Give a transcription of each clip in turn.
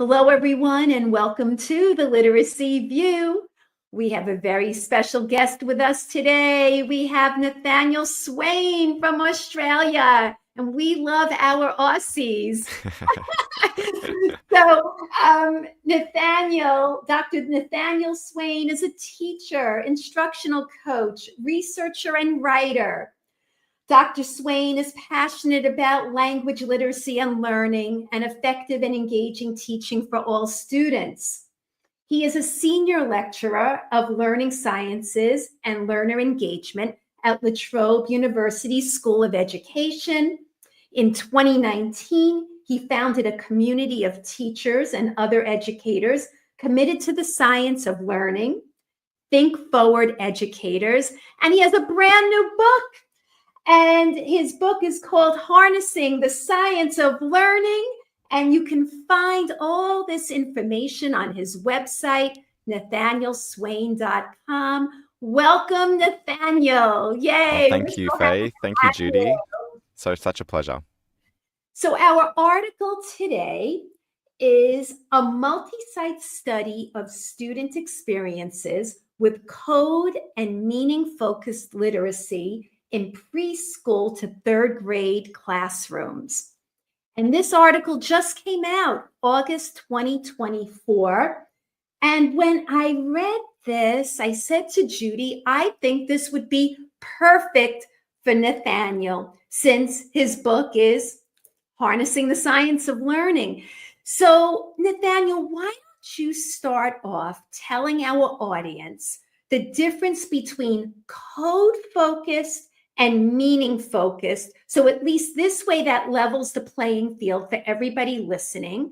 Hello, everyone, and welcome to the Literacy View. We have a very special guest with us today. We have Nathaniel Swain from Australia, and we love our Aussies. Dr. Nathaniel Swain is a teacher, instructional coach, researcher, and writer. Dr. Swain is passionate about language literacy and learning and effective and engaging teaching for all students. He is a senior lecturer of learning sciences and learner engagement at La Trobe University School of Education. In 2019, he founded a community of teachers and other educators committed to the science of learning, Think Forward Educators, and he has a brand new book. And his book is called Harnessing the Science of Learning. And you can find all this information on his website, nathanielswain.com. Welcome, Nathaniel. Yay. Oh, thank you, Faye. Thank you, Judy. Such a pleasure. So our article today is a multi-site study of student experiences with code and meaning-focused literacy in preschool to third grade classrooms. And this article just came out August 2024. And when I read this, I said to Judy, I think this would be perfect for Nathaniel, since his book is Harnessing the Science of Learning. So, Nathaniel, why don't you start off telling our audience the difference between code-focused and meaning-focused, so at least this way that levels the playing field for everybody listening.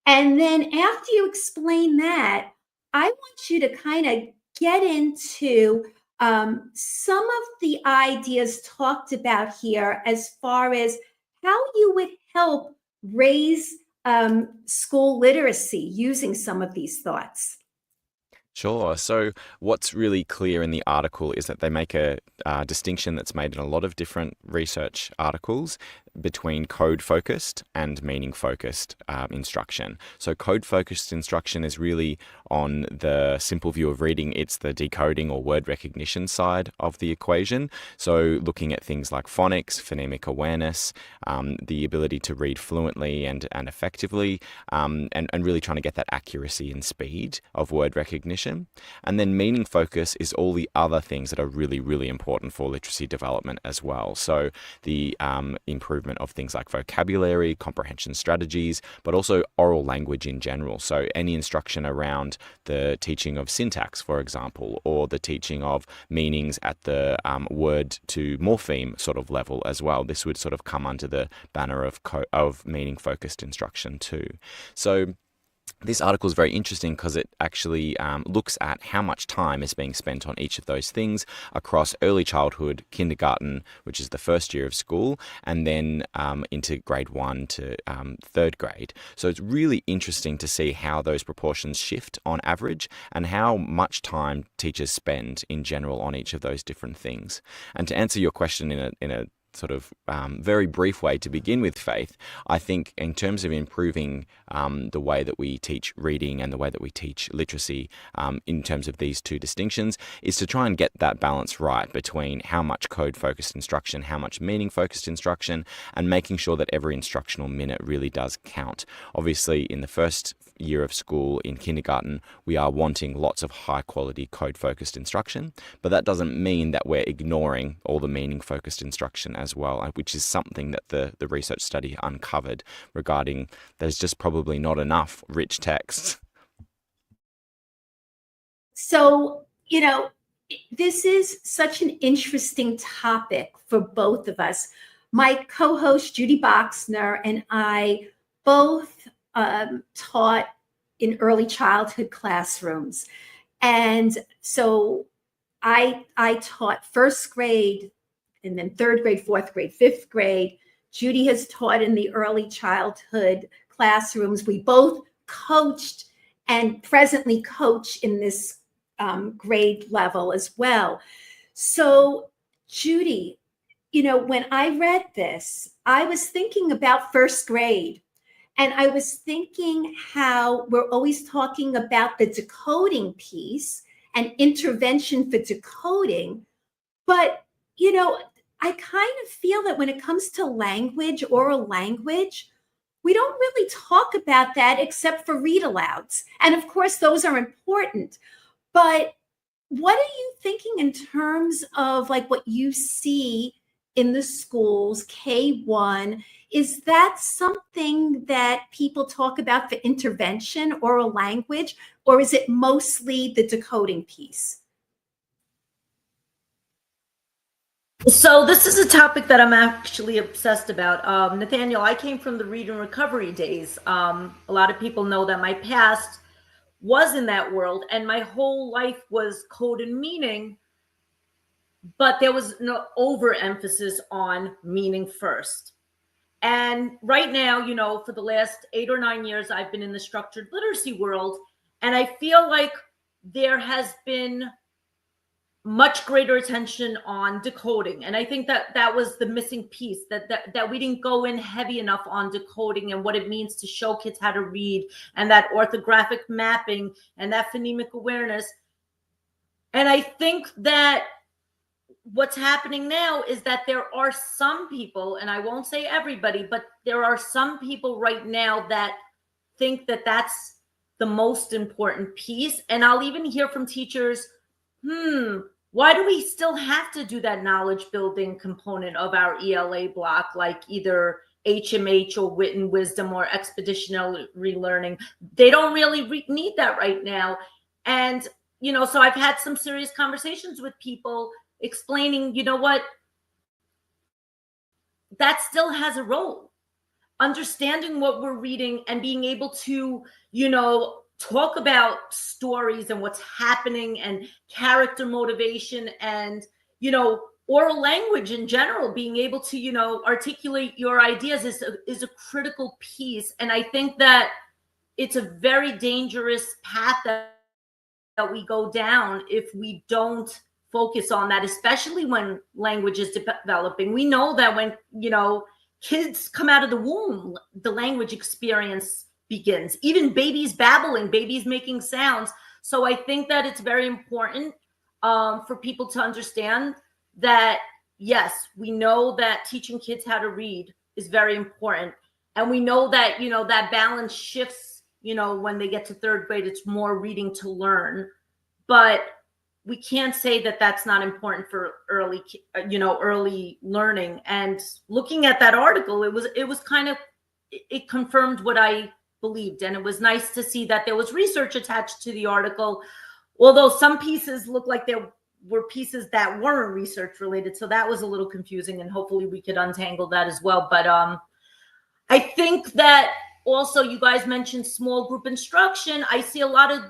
And then after you explain that, I want you to kind of get into some of the ideas talked about here as far as how you would help raise school literacy using some of these thoughts. Sure. So what's really clear in the article is that they make a distinction that's made in a lot of different research articles between code-focused and meaning-focused instruction. So code-focused instruction is really on the simple view of reading. It's the decoding or word recognition side of the equation. So looking at things like phonics, phonemic awareness, the ability to read fluently and effectively, and really trying to get that accuracy and speed of word recognition. And then meaning focus is all the other things that are really, really important for literacy development as well. So the improvement of things like vocabulary, comprehension strategies, but also oral language in general. So any instruction around the teaching of syntax, for example, or the teaching of meanings at the word to morpheme sort of level as well. This would sort of come under the banner of meaning-focused instruction too. So this article is very interesting because it actually looks at how much time is being spent on each of those things across early childhood, kindergarten, which is the first year of school, and then into grade 1 to third grade. So it's really interesting to see how those proportions shift on average and how much time teachers spend in general on each of those different things. And to answer your question in a sort of very brief way to begin with, Faith, I think in terms of improving the way that we teach reading and the way that we teach literacy in terms of these two distinctions is to try and get that balance right between how much code-focused instruction, how much meaning-focused instruction, and making sure that every instructional minute really does count. Obviously, in the first year of school in kindergarten, we are wanting lots of high-quality code-focused instruction, but that doesn't mean that we're ignoring all the meaning-focused instruction as well, which is something that the research study uncovered regarding there's just probably not enough rich text. So, this is such an interesting topic for both of us. My co-host Judy Boxner and I both taught in early childhood classrooms. And so I taught first grade and then third grade, fourth grade, fifth grade. Judy has taught in the early childhood classrooms. We both coached and presently coach in this grade level as well. So Judy, when I read this, I was thinking about first grade. And I was thinking how we're always talking about the decoding piece and intervention for decoding. But, you know, I kind of feel that when it comes to language, oral language, we don't really talk about that except for read alouds. And of course, those are important. But what are you thinking in terms of like what you see in the schools, K1? Is that something that people talk about for intervention, oral language, or is it mostly the decoding piece? So this is a topic that I'm actually obsessed about. Nathaniel, I came from the read and recovery days. A lot of people know that my past was in that world, and my whole life was code and meaning, but there was no overemphasis on meaning first. And right now, for the last 8 or 9 years, I've been in the structured literacy world, and I feel like there has been much greater attention on decoding, and I think that that was the missing piece, that we didn't go in heavy enough on decoding and what it means to show kids how to read, and that orthographic mapping and that phonemic awareness. And I think that what's happening now is that there are some people, and I won't say everybody, but there are some people right now that think that that's the most important piece. And I'll even hear from teachers, why do we still have to do that knowledge building component of our ELA block, like either HMH or wit and wisdom or expeditionary relearning? They don't really need that right now. And, so I've had some serious conversations with people explaining, what, that still has a role. Understanding what we're reading and being able to, talk about stories and what's happening and character motivation and, oral language in general, being able to, articulate your ideas is a critical piece. And I think that it's a very dangerous path that we go down if we don't focus on that, especially when language is developing. We know that when, kids come out of the womb, the language experience begins. Even babies babbling, babies making sounds. So I think that it's very important for people to understand that, yes, we know that teaching kids how to read is very important. And we know that, that balance shifts, when they get to third grade, it's more reading to learn. But we can't say that that's not important for early learning. And looking at that article, it was kind of, it confirmed what I believed. And it was nice to see that there was research attached to the article, although some pieces look like there were pieces that weren't research related. So that was a little confusing, and hopefully we could untangle that as well. But I think that also you guys mentioned small group instruction. I see a lot of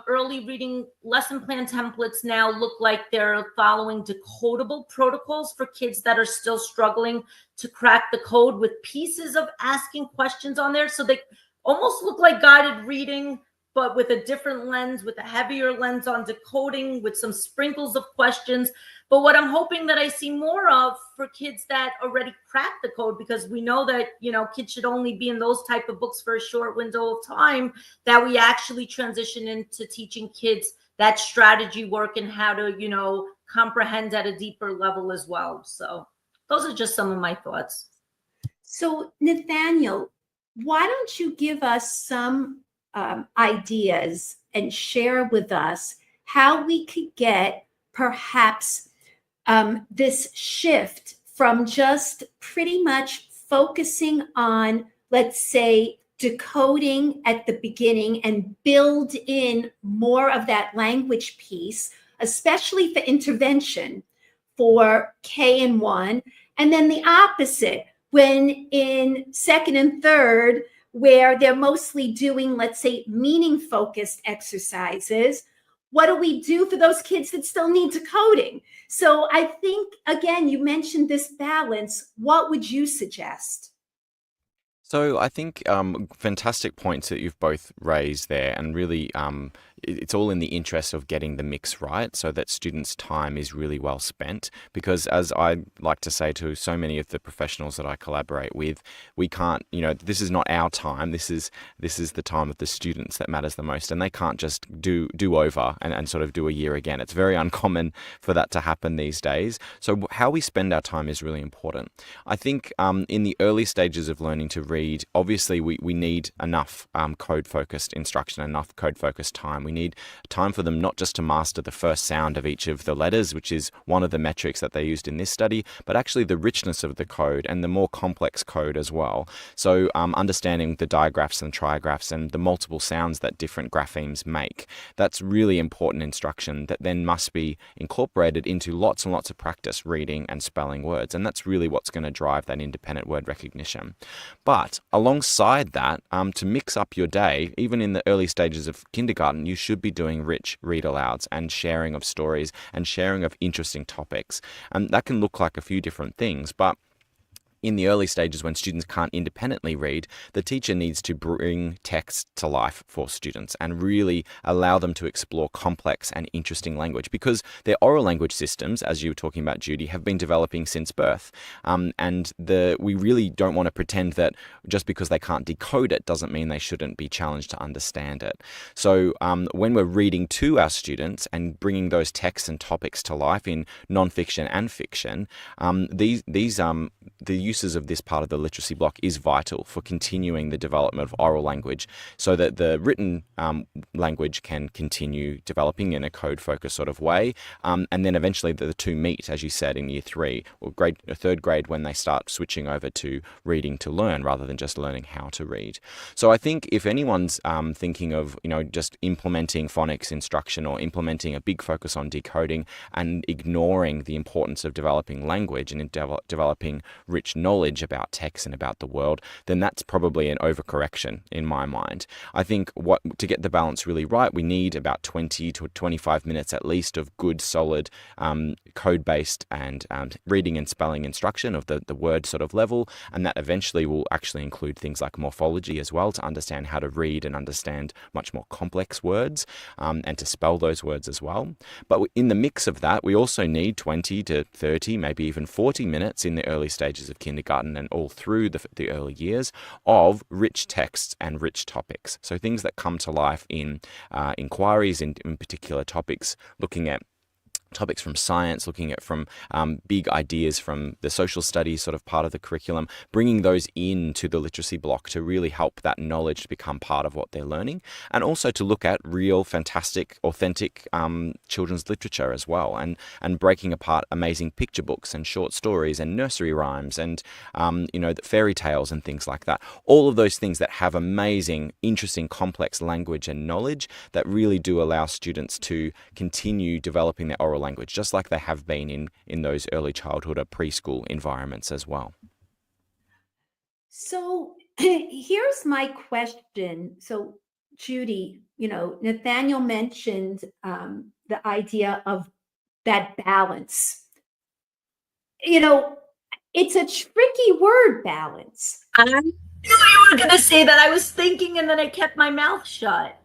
early reading lesson plan templates now look like they're following decodable protocols for kids that are still struggling to crack the code, with pieces of asking questions on there. So they almost look like guided reading, but with a different lens, with a heavier lens on decoding, with some sprinkles of questions. But what I'm hoping that I see more of for kids that already cracked the code, because we know that, kids should only be in those type of books for a short window of time, that we actually transition into teaching kids that strategy work and how to, comprehend at a deeper level as well. So those are just some of my thoughts. So Nathaniel, why don't you give us some ideas and share with us how we could get perhaps this shift from just pretty much focusing on, let's say, decoding at the beginning and build in more of that language piece, especially for intervention for K and 1, and then the opposite when in second and third, where they're mostly doing, let's say, meaning focused exercises. What do we do for those kids that still need decoding? So I think, again, you mentioned this balance. What would you suggest? So I think fantastic points that you've both raised there, and really, it's all in the interest of getting the mix right so that students' time is really well spent. Because as I like to say to so many of the professionals that I collaborate with, we can't, this is not our time. This is the time of the students that matters the most, and they can't just do over and sort of do a year again. It's very uncommon for that to happen these days. So how we spend our time is really important. I think in the early stages of learning to read, obviously we need enough code-focused instruction, enough code-focused time. We need time for them not just to master the first sound of each of the letters, which is one of the metrics that they used in this study, but actually the richness of the code and the more complex code as well. So understanding the digraphs and trigraphs and the multiple sounds that different graphemes make. That's really important instruction that then must be incorporated into lots and lots of practice reading and spelling words. And that's really what's going to drive that independent word recognition. But alongside that, to mix up your day, even in the early stages of kindergarten, you should be doing rich read alouds and sharing of stories and sharing of interesting topics. And that can look like a few different things, but in the early stages when students can't independently read, the teacher needs to bring text to life for students and really allow them to explore complex and interesting language, because their oral language systems, as you were talking about, Judy, have been developing since birth. We really don't want to pretend that just because they can't decode it doesn't mean they shouldn't be challenged to understand it. So when we're reading to our students and bringing those texts and topics to life in nonfiction and fiction, the uses of this part of the literacy block is vital for continuing the development of oral language so that the written language can continue developing in a code-focused sort of way. And then eventually the two meet, as you said, in year 3 or third grade when they start switching over to reading to learn rather than just learning how to read. So I think if anyone's thinking of, just implementing phonics instruction or implementing a big focus on decoding and ignoring the importance of developing language and developing rich knowledge about text and about the world, then that's probably an overcorrection in my mind. I think to get the balance really right, we need about 20 to 25 minutes at least of good, solid code-based and reading and spelling instruction of the word sort of level, and that eventually will actually include things like morphology as well to understand how to read and understand much more complex words and to spell those words as well. But in the mix of that, we also need 20 to 30, maybe even 40 minutes in the early stages of kindergarten and all through the early years of rich texts and rich topics. So things that come to life in inquiries in particular topics, looking at topics from science, looking at from big ideas from the social studies sort of part of the curriculum, bringing those into the literacy block to really help that knowledge to become part of what they're learning, and also to look at real, fantastic, authentic children's literature as well, and breaking apart amazing picture books and short stories and nursery rhymes and the fairy tales and things like that. All of those things that have amazing, interesting, complex language and knowledge that really do allow students to continue developing their oral language, just like they have been in those early childhood or preschool environments as well. So here's my question. So Judy, Nathaniel mentioned the idea of that balance. It's a tricky word, balance. I knew you were going to say that. I was thinking and then I kept my mouth shut.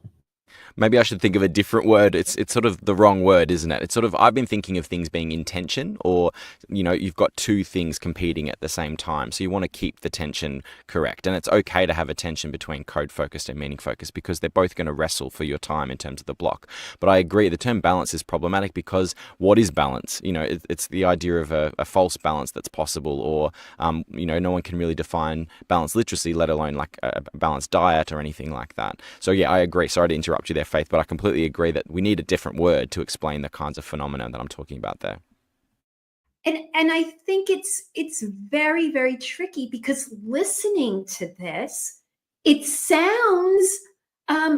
Maybe I should think of a different word. It's sort of the wrong word, isn't it? It's sort of, I've been thinking of things being in tension, or, you've got two things competing at the same time. So you want to keep the tension correct. And it's okay to have a tension between code focused and meaning focused because they're both going to wrestle for your time in terms of the block. But I agree, the term balance is problematic because what is balance? It's the idea of a false balance that's possible, or, no one can really define balanced literacy, let alone like a balanced diet or anything like that. So yeah, I agree. Sorry to interrupt you there, Faith, but I completely agree that we need a different word to explain the kinds of phenomena that I'm talking about there. And I think it's very, very tricky because listening to this, it sounds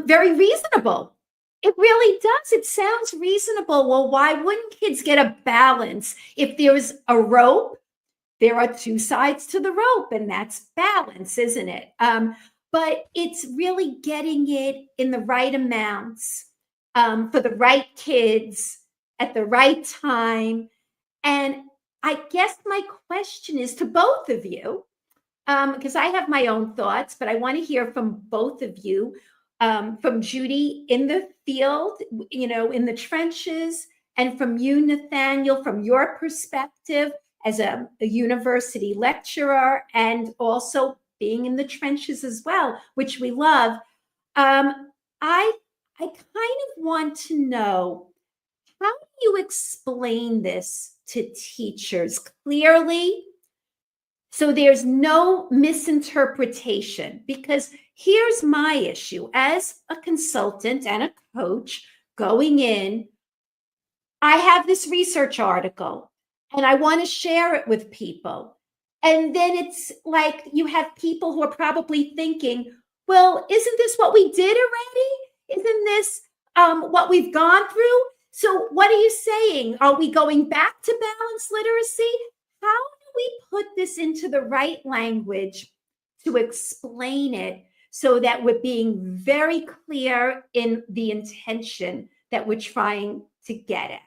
very reasonable. It really does. It sounds reasonable. Well, why wouldn't kids get a balance? If there's a rope, there are two sides to the rope, and that's balance, isn't it? But it's really getting it in the right amounts for the right kids at the right time. And I guess my question is to both of you, because I have my own thoughts, but I want to hear from both of you. from Judy in the field, in the trenches, and from you, Nathaniel, from your perspective as a university lecturer and also being in the trenches as well, which we love. I kind of want to know, how do you explain this to teachers clearly so there's no misinterpretation? Because here's my issue as a consultant and a coach going in. I have this research article and I want to share it with people. And then it's like you have people who are probably thinking, well, isn't this what we did already? Isn't this what we've gone through? So what are you saying? Are we going back to balanced literacy? How do we put this into the right language to explain it so that we're being very clear in the intention that we're trying to get at?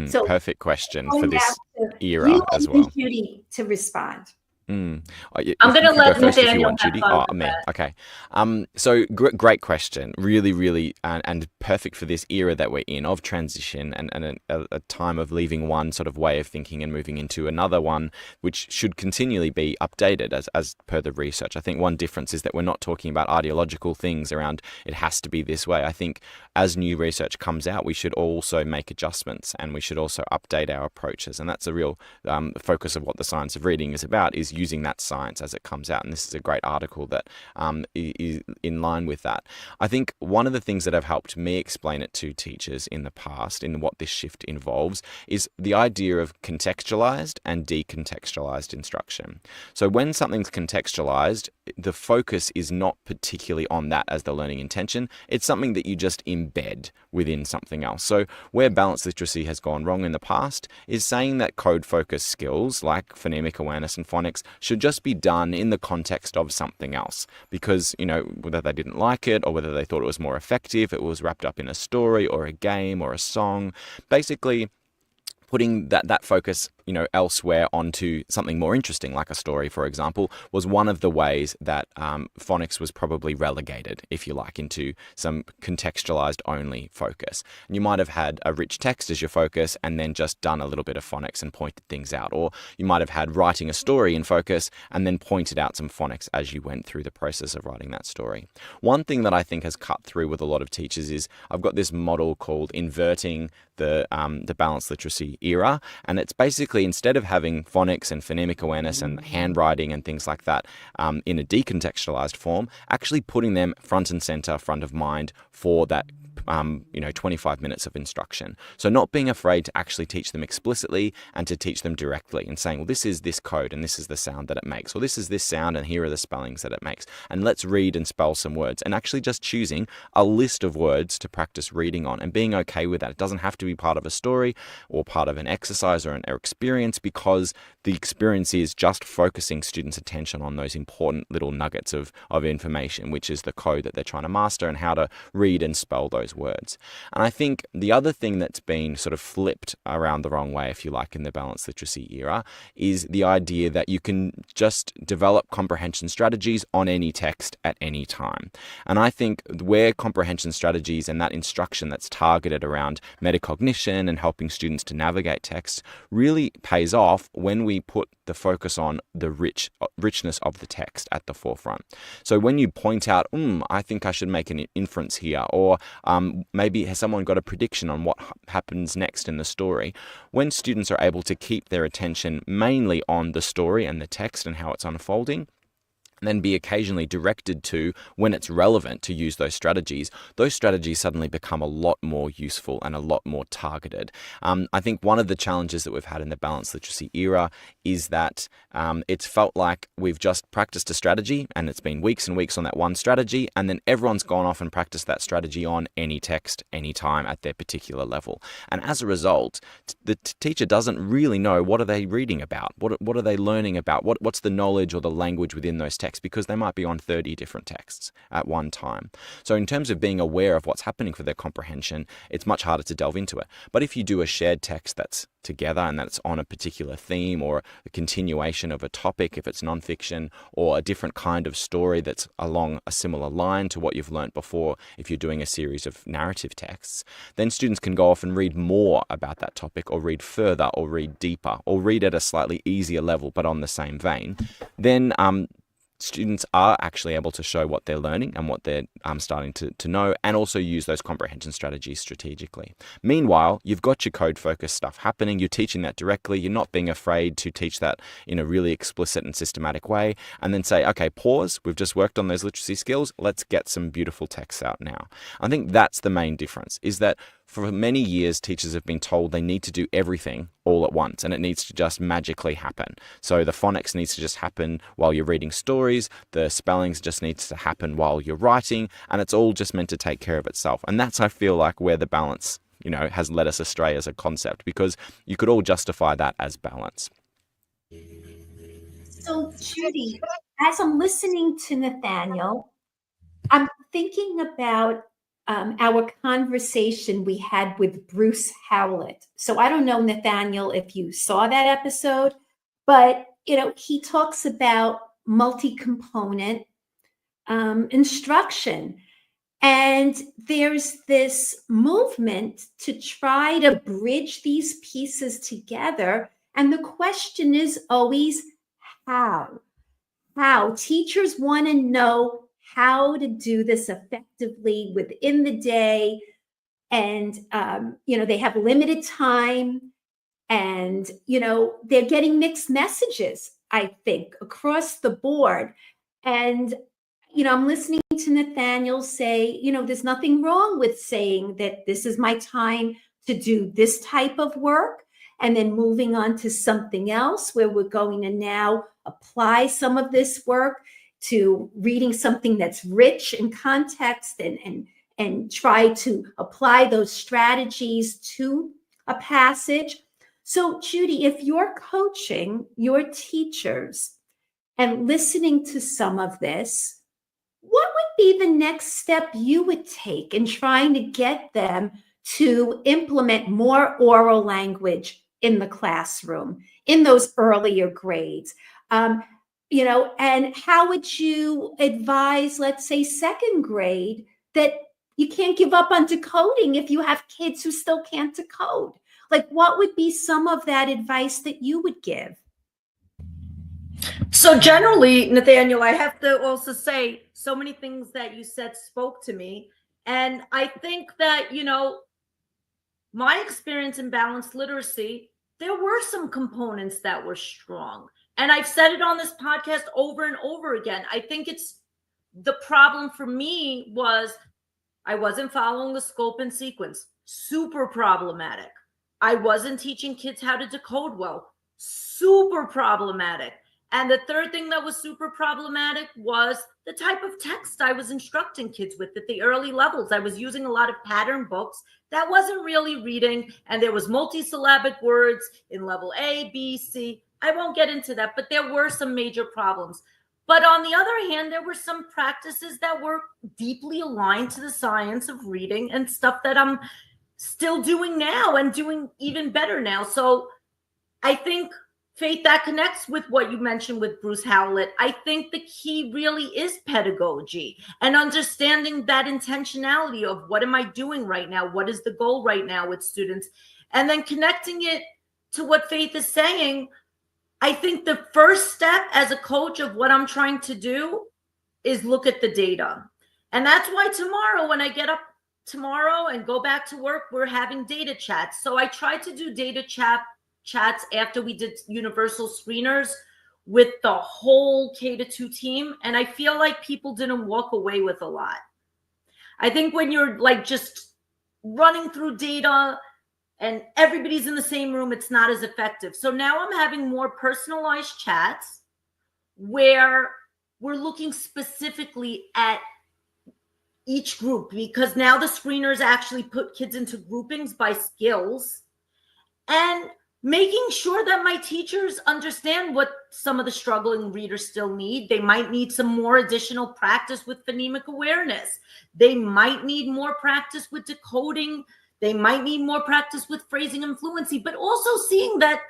So perfect question for this era you as well. Judy to respond. I'm going to let Nathaniel Judy. Man. Okay. So great question. Really, really, and perfect for this era that we're in of transition and a time of leaving one sort of way of thinking and moving into another one, which should continually be updated as per the research. I think one difference is that we're not talking about ideological things around it has to be this way. I think as new research comes out, we should also make adjustments and we should also update our approaches. And that's a real focus of what the science of reading is about, is using that science as it comes out. And this is a great article that is in line with that. I think one of the things that have helped me explain it to teachers in the past, in what this shift involves, is the idea of contextualized and decontextualized instruction. So when something's contextualized, the focus is not particularly on that as the learning intention. It's something that you just embed within something else. So where balanced literacy has gone wrong in the past is saying that code-focused skills like phonemic awareness and phonics should just be done in the context of something else because, whether they didn't like it or whether they thought it was more effective, it was wrapped up in a story or a game or a song. Basically, putting that focus, elsewhere onto something more interesting, like a story, for example, was one of the ways that phonics was probably relegated, if you like, into some contextualized only focus. And you might have had a rich text as your focus and then just done a little bit of phonics and pointed things out. Or you might have had writing a story in focus and then pointed out some phonics as you went through the process of writing that story. One thing that I think has cut through with a lot of teachers is I've got this model called inverting the balanced literacy era, and it's basically instead of having phonics and phonemic awareness and handwriting and things like that in a decontextualized form, actually putting them front and center, front of mind for that 25 minutes of instruction. So not being afraid to actually teach them explicitly and to teach them directly and saying, well, this is this code and this is the sound that it makes, or this is this sound and here are the spellings that it makes. And let's read and spell some words, and actually just choosing a list of words to practice reading on and being okay with that. It doesn't have to be part of a story or part of an exercise or an experience, because the experience is just focusing students' attention on those important little nuggets of information, which is the code that they're trying to master and how to read and spell those words. And I think the other thing that's been sort of flipped around the wrong way, if you like, in the balanced literacy era is the idea that you can just develop comprehension strategies on any text at any time. And I think where comprehension strategies and that instruction that's targeted around metacognition and helping students to navigate text really pays off when we put the focus on the richness of the text at the forefront. So when you point out, I think I should make an inference here, or maybe has someone got a prediction on what happens next in the story, when students are able to keep their attention mainly on the story and the text and how it's unfolding, and then be occasionally directed to, when it's relevant to use those strategies suddenly become a lot more useful and a lot more targeted. I think one of the challenges that we've had in the balanced literacy era is that it's felt like we've just practiced a strategy and it's been weeks and weeks on that one strategy, and then everyone's gone off and practiced that strategy on any text, anytime at their particular level. And as a result, the teacher doesn't really know what are they reading about, what are they learning about, what's the knowledge or the language within those texts text because they might be on 30 different texts at one time. So in terms of being aware of what's happening for their comprehension, it's much harder to delve into it. But if you do a shared text that's together and that's on a particular theme or a continuation of a topic, if it's nonfiction, or a different kind of story that's along a similar line to what you've learnt before, if you're doing a series of narrative texts, then students can go off and read more about that topic, or read further, or read deeper, or read at a slightly easier level but on the same vein. Then students are actually able to show what they're learning and what they're starting to know, and also use those comprehension strategies strategically. Meanwhile, you've got your code-focused stuff happening. You're teaching that directly. You're not being afraid to teach that in a really explicit and systematic way, and then say, okay, pause. We've just worked on those literacy skills. Let's get some beautiful texts out now. I think that's the main difference, is that for many years, teachers have been told they need to do everything all at once, and it needs to just magically happen. So the phonics needs to just happen while you're reading stories, the spellings just needs to happen while you're writing, and it's all just meant to take care of itself. And that's, I feel like, where the balance, has led us astray as a concept, because you could all justify that as balance. So, Judy, as I'm listening to Nathaniel, I'm thinking about our conversation we had with Bruce Howlett. So I don't know, Nathaniel, if you saw that episode, but he talks about multi-component instruction. And there's this movement to try to bridge these pieces together. And the question is always how? How? Teachers want to know how to do this effectively within the day. And, they have limited time, and, they're getting mixed messages, I think, across the board. And, I'm listening to Nathaniel say, there's nothing wrong with saying that this is my time to do this type of work, and then moving on to something else where we're going to now apply some of this work to reading something that's rich in context, and try to apply those strategies to a passage. So, Judy, if you're coaching your teachers and listening to some of this, what would be the next step you would take in trying to get them to implement more oral language in the classroom, in those earlier grades? And how would you advise, let's say, second grade, that you can't give up on decoding if you have kids who still can't decode? Like, what would be some of that advice that you would give? So generally, Nathaniel, I have to also say, so many things that you said spoke to me. And I think that, my experience in balanced literacy, there were some components that were strong. And I've said it on this podcast over and over again. I think the problem for me was I wasn't following the scope and sequence. Super problematic. I wasn't teaching kids how to decode well. Super problematic. And the third thing that was super problematic was the type of text I was instructing kids with at the early levels. I was using a lot of pattern books that wasn't really reading, and there was multisyllabic words in level A, B, C. I won't get into that, but there were some major problems. But on the other hand, there were some practices that were deeply aligned to the science of reading and stuff that I'm still doing now and doing even better now. So I think, Faith, that connects with what you mentioned with Bruce Howlett. I think the key really is pedagogy and understanding that intentionality of what am I doing right now? What is the goal right now with students? And then connecting it to what Faith is saying. I think the first step as a coach of what I'm trying to do is look at the data. And that's why tomorrow, when I get up tomorrow and go back to work, we're having data chats. So I tried to do data chats after we did universal screeners with the whole K-2 team. And I feel like people didn't walk away with a lot. I think when you're like just running through data and everybody's in the same room, it's not as effective. So now I'm having more personalized chats where we're looking specifically at each group, because now the screeners actually put kids into groupings by skills. And making sure that my teachers understand what some of the struggling readers still need. They might need some more additional practice with phonemic awareness. They might need more practice with decoding. They might need more practice with phrasing and fluency, but also seeing that,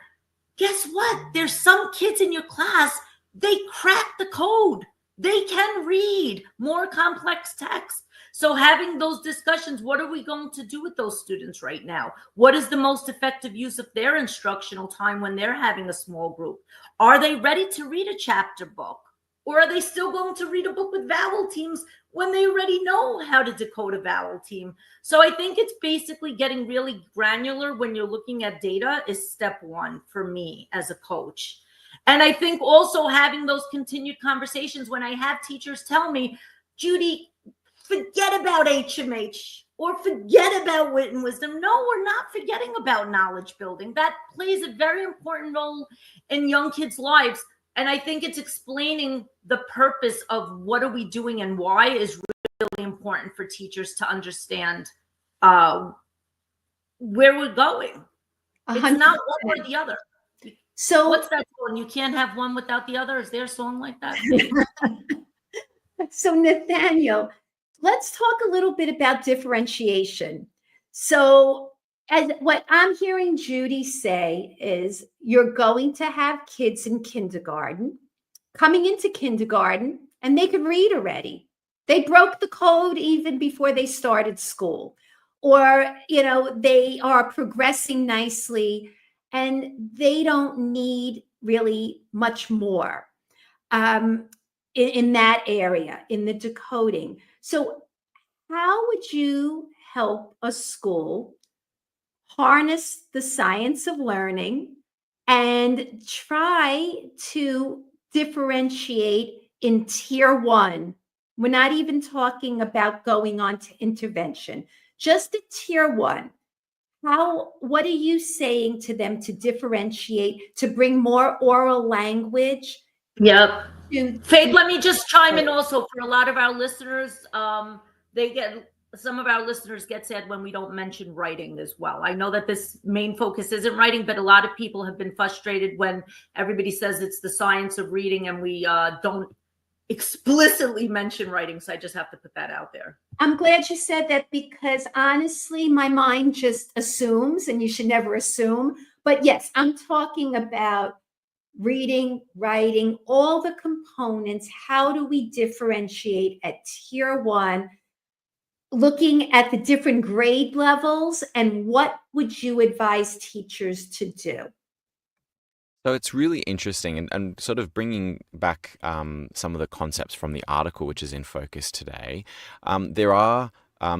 guess what? There's some kids in your class, they crack the code. They can read more complex text. So having those discussions, what are we going to do with those students right now? What is the most effective use of their instructional time when they're having a small group? Are they ready to read a chapter book? Or are they still going to read a book with vowel teams when they already know how to decode a vowel team? So I think it's basically getting really granular when you're looking at data is step one for me as a coach. And I think also having those continued conversations when I have teachers tell me, Judy, forget about HMH or forget about wit and wisdom. No, we're not forgetting about knowledge building. That plays a very important role in young kids' lives. And I think it's explaining the purpose of what are we doing and why is really important for teachers to understand where we're going. It's 100%. not one or the other. So what's that song? You can't have one without the other. Is there a song like that? So Nathaniel, let's talk a little bit about differentiation. So as what I'm hearing Judy say is you're going to have kids in kindergarten coming into kindergarten and they could read already. They broke the code even before they started school, or, they are progressing nicely and they don't need really much more in that area, in the decoding. So how would you help a school harness the science of learning and try to differentiate in tier one? We're not even talking about going on to intervention, just a tier one. What are you saying to them to differentiate, to bring more oral language? Yep. Faith, let me just chime in also for a lot of our listeners. Some of our listeners get sad when we don't mention writing as well. I know that this main focus isn't writing, but a lot of people have been frustrated when everybody says it's the science of reading and we don't explicitly mention writing. So I just have to put that out there. I'm glad you said that because honestly, my mind just assumes, and you should never assume. But yes, I'm talking about reading, writing, all the components. How do we differentiate at tier one, looking at the different grade levels, and what would you advise teachers to do? So it's really interesting and sort of bringing back some of the concepts from the article, which is in focus today. There are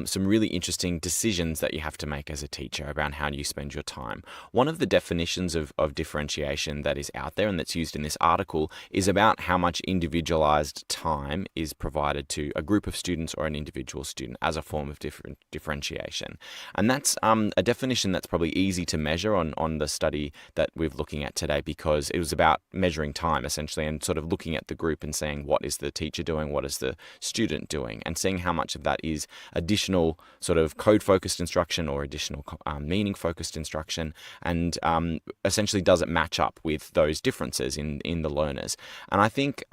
some really interesting decisions that you have to make as a teacher around how do you spend your time. One of the definitions of differentiation that is out there and that's used in this article is about how much individualized time is provided to a group of students or an individual student as a form of differentiation. And that's a definition that's probably easy to measure on the study that we're looking at today, because it was about measuring time essentially and sort of looking at the group and saying what is the teacher doing, what is the student doing, and seeing how much of that is additional sort of code-focused instruction or additional meaning-focused instruction, and essentially does it match up with those differences in the learners. And I think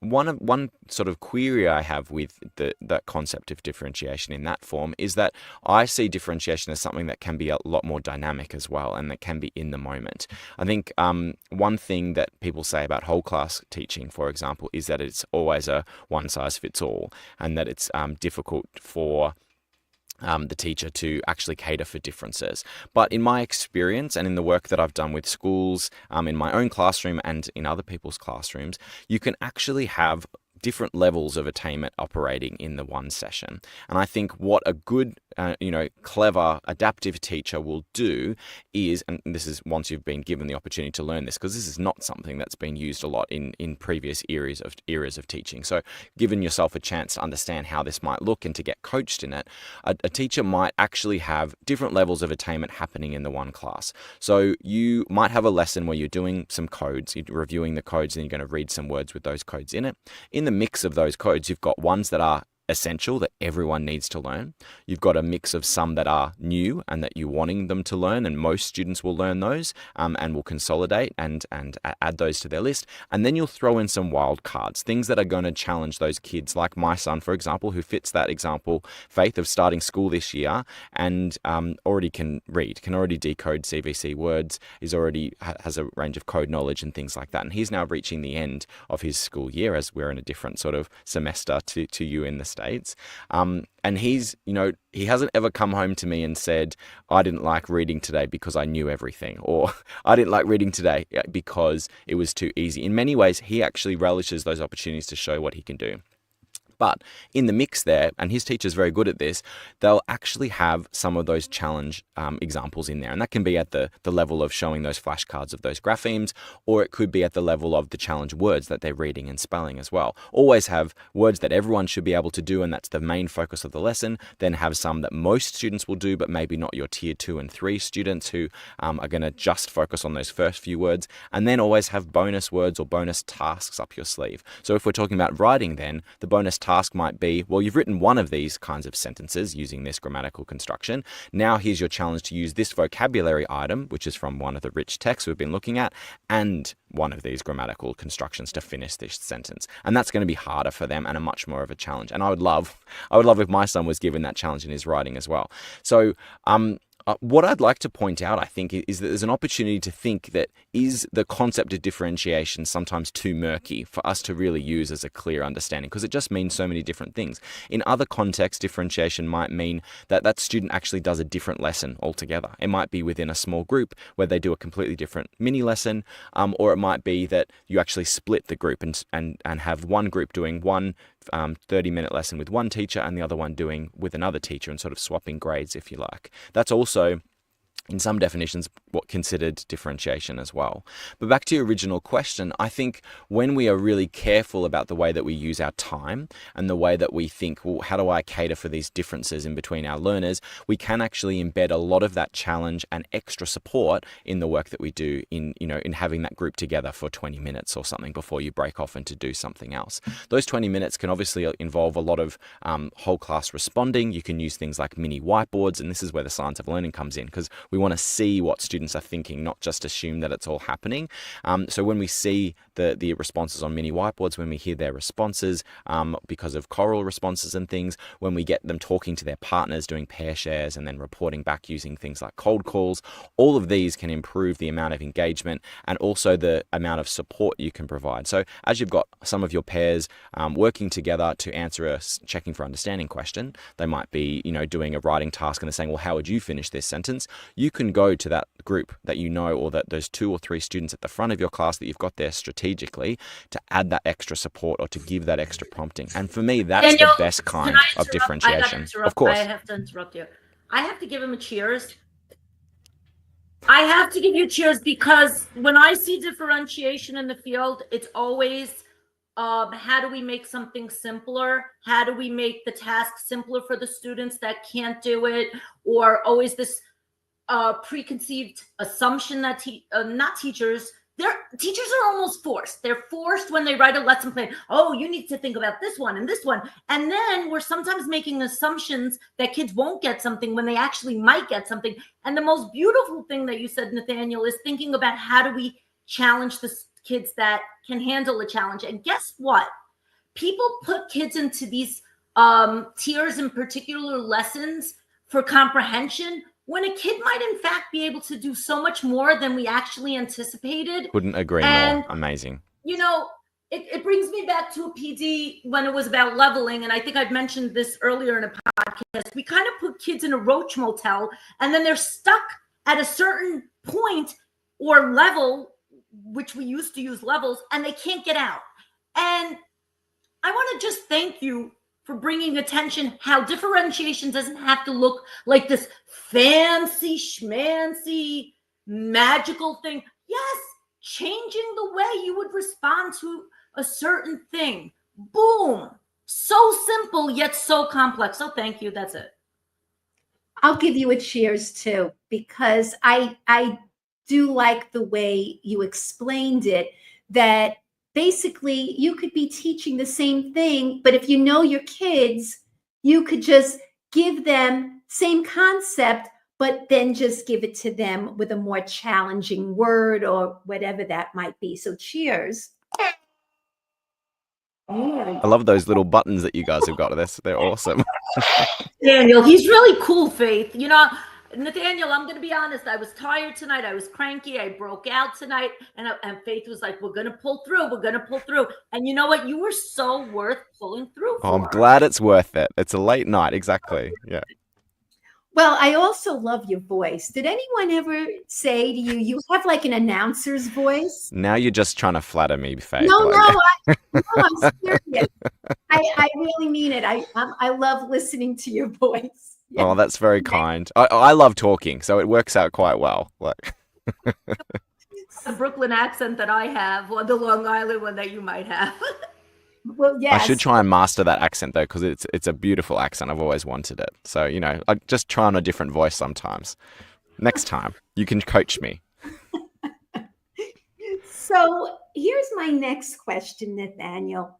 one sort of query I have with that concept of differentiation in that form is that I see differentiation as something that can be a lot more dynamic as well, and that can be in the moment. I think one thing that people say about whole class teaching, for example, is that it's always a one size fits all, and that it's difficult for the teacher to actually cater for differences. But in my experience and in the work that I've done with schools, in my own classroom and in other people's classrooms, you can actually have different levels of attainment operating in the one session. And I think what a good, clever, adaptive teacher will do is, and this is once you've been given the opportunity to learn this, because this is not something that's been used a lot in previous eras of teaching. So given yourself a chance to understand how this might look and to get coached in it, a teacher might actually have different levels of attainment happening in the one class. So you might have a lesson where you're doing some codes, you're reviewing the codes, and you're going to read some words with those codes in it. In the mix of those codes, you've got ones that are essential that everyone needs to learn. You've got a mix of some that are new and that you're wanting them to learn, and most students will learn those and will consolidate and add those to their list. And then you'll throw in some wild cards, things that are going to challenge those kids, like my son, for example, who fits that example, Faith, of starting school this year and already can read, can already decode CVC words, is already has a range of code knowledge and things like that. And he's now reaching the end of his school year, as we're in a different sort of semester to you in the States. And he's, he hasn't ever come home to me and said, I didn't like reading today because I knew everything, or I didn't like reading today because it was too easy. In many ways, he actually relishes those opportunities to show what he can do. But in the mix there, and his teacher's very good at this, they'll actually have some of those challenge examples in there. And that can be at the level of showing those flashcards of those graphemes, or it could be at the level of the challenge words that they're reading and spelling as well. Always have words that everyone should be able to do, and that's the main focus of the lesson. Then have some that most students will do, but maybe not your tier 2 and 3 students who are going to just focus on those first few words. And then always have bonus words or bonus tasks up your sleeve. So if we're talking about writing, then the bonus task might be, well, you've written one of these kinds of sentences using this grammatical construction. Now here's your challenge to use this vocabulary item, which is from one of the rich texts we've been looking at, and one of these grammatical constructions to finish this sentence. And that's going to be harder for them and a much more of a challenge. And I would love if my son was given that challenge in his writing as well. So, what I'd like to point out, I think, is that there's an opportunity to think that is the concept of differentiation sometimes too murky for us to really use as a clear understanding, because it just means so many different things. In other contexts, differentiation might mean that that student actually does a different lesson altogether. It might be within a small group where they do a completely different mini lesson, or it might be that you actually split the group and have one group doing one 30-minute lesson with one teacher and the other one doing with another teacher, and sort of swapping grades, if you like. That's also, in some definitions, what considered differentiation as well. But back to your original question, I think when we are really careful about the way that we use our time and the way that we think, well, how do I cater for these differences in between our learners, we can actually embed a lot of that challenge and extra support in the work that we do in having that group together for 20 minutes or something before you break off and to do something else. Those 20 minutes can obviously involve a lot of whole class responding. You can use things like mini whiteboards, and this is where the science of learning comes in, because we want to see what students are thinking, not just assume that it's all happening. So when we see the responses on mini whiteboards, when we hear their responses because of choral responses and things, when we get them talking to their partners, doing pair shares, and then reporting back using things like cold calls, all of these can improve the amount of engagement and also the amount of support you can provide. So as you've got some of your pairs working together to answer a checking for understanding question, they might be doing a writing task and they're saying, well, how would you finish this sentence? You can go to that group that or that those 2 or 3 students at the front of your class that you've got there strategically to add that extra support or to give that extra prompting. And for me, that's Daniel, the best kind of differentiation. Of course. I have to interrupt you. I have to give him a cheers. I have to give you cheers, because when I see differentiation in the field, it's always how do we make something simpler? How do we make the task simpler for the students that can't do it? Or always this preconceived assumption that teachers are almost forced. They're forced when they write a lesson plan. Oh, you need to think about this one and this one. And then we're sometimes making assumptions that kids won't get something when they actually might get something. And the most beautiful thing that you said, Nathaniel, is thinking about how do we challenge the kids that can handle a challenge. And guess what? People put kids into these tiers in particular lessons for comprehension, when a kid might in fact be able to do so much more than we actually anticipated. Couldn't agree more. Amazing. It brings me back to a PD when it was about leveling. And I think I've mentioned this earlier in a podcast. We kind of put kids in a roach motel, and then they're stuck at a certain point or level, which we used to use levels, and they can't get out. And I want to just thank you for bringing attention how differentiation doesn't have to look like this fancy schmancy magical thing. Yes, changing the way you would respond to a certain thing. Boom. So simple, yet so complex. So thank you. That's it. I'll give you a cheers too, because I do like the way you explained it, that basically you could be teaching the same thing, but if you know your kids, you could just give them same concept, but then just give it to them with a more challenging word or whatever that might be. So cheers. I love those little buttons that you guys have got. They're awesome. Daniel, he's really cool, Faith. You know, Nathaniel, I'm going to be honest. I was tired tonight. I was cranky. I broke out tonight. And Faith was like, we're going to pull through. We're going to pull through. And you know what? You were so worth pulling through for. Oh, I'm glad it's worth it. It's a late night. Exactly. Yeah. Well, I also love your voice. Did anyone ever say to you, you have like an announcer's voice? Now you're just trying to flatter me, Faith. No, I'm serious. I really mean it. I love listening to your voice. Yeah. Oh, that's very kind. I love talking, so it works out quite well. Like the Brooklyn accent that I have, or the Long Island one that you might have. Well, yes. I should try and master that accent though, because it's a beautiful accent. I've always wanted it. So, you know, I just try on a different voice sometimes. Next time, you can coach me. So here's my next question, Nathaniel.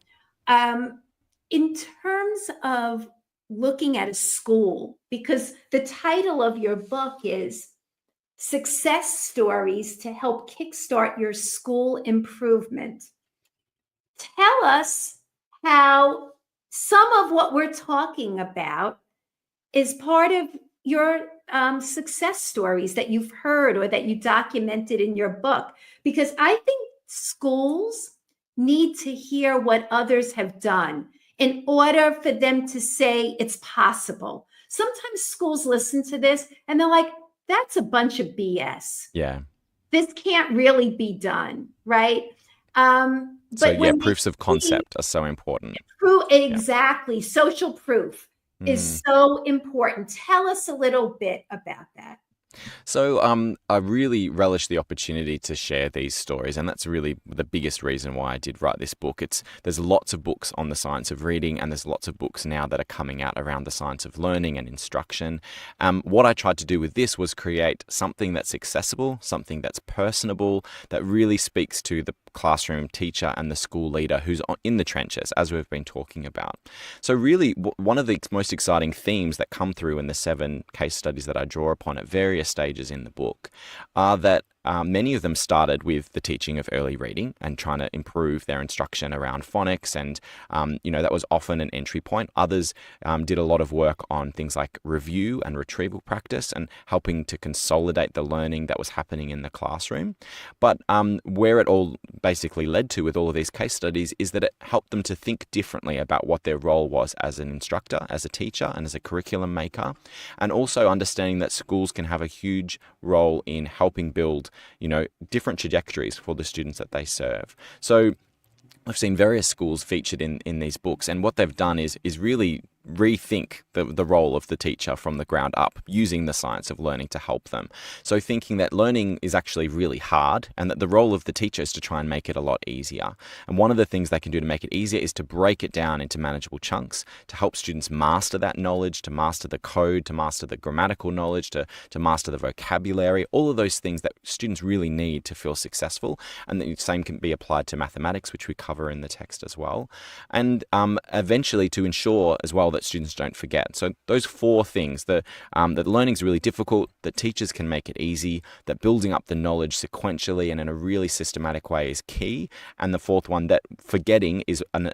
In terms of looking at a school, because the title of your book is Success Stories to Help Kickstart Your School Improvement. Tell us how some of what we're talking about is part of your success stories that you've heard or that you documented in your book, because I think schools need to hear what others have done in order for them to say it's possible. Sometimes schools listen to this and they're like, that's a bunch of BS. Yeah. This can't really be done, right? So yeah, proofs of concept are so important. Exactly. Yeah. Social proof is so important. Tell us a little bit about that. So I really relish the opportunity to share these stories, and that's really the biggest reason why I did write this book. There's lots of books on the science of reading, and there's lots of books now that are coming out around the science of learning and instruction. What I tried to do with this was create something that's accessible, something that's personable, that really speaks to the classroom teacher and the school leader who's in the trenches, as we've been talking about. So really, one of the most exciting themes that come through in the 7 case studies that I draw upon at various stages in the book are that many of them started with the teaching of early reading and trying to improve their instruction around phonics, and that was often an entry point. Others did a lot of work on things like review and retrieval practice and helping to consolidate the learning that was happening in the classroom. But where it all basically led to with all of these case studies is that it helped them to think differently about what their role was as an instructor, as a teacher, and as a curriculum maker, and also understanding that schools can have a huge role in helping build different trajectories for the students that they serve. So I've seen various schools featured in these books, and what they've done is really rethink the role of the teacher from the ground up, using the science of learning to help them. So thinking that learning is actually really hard and that the role of the teacher is to try and make it a lot easier. And one of the things they can do to make it easier is to break it down into manageable chunks, to help students master that knowledge, to master the code, to master the grammatical knowledge, to master the vocabulary, all of those things that students really need to feel successful. And the same can be applied to mathematics, which we cover in the text as well. And eventually to ensure as well that students don't forget. So those 4 things, that learning is really difficult, that teachers can make it easy, that building up the knowledge sequentially and in a really systematic way is key, and the 4th one, that forgetting is an